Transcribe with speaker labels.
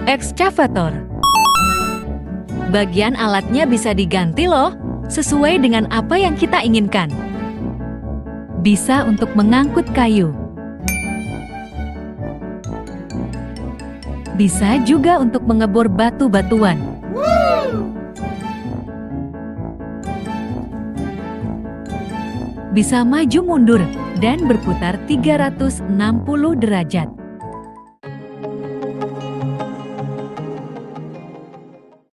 Speaker 1: Ekskavator. Bagian alatnya bisa diganti loh, sesuai dengan apa yang kita inginkan. Bisa untuk mengangkut kayu. Bisa juga untuk mengebor batu-batuan. Bisa maju mundur dan berputar 360 derajat.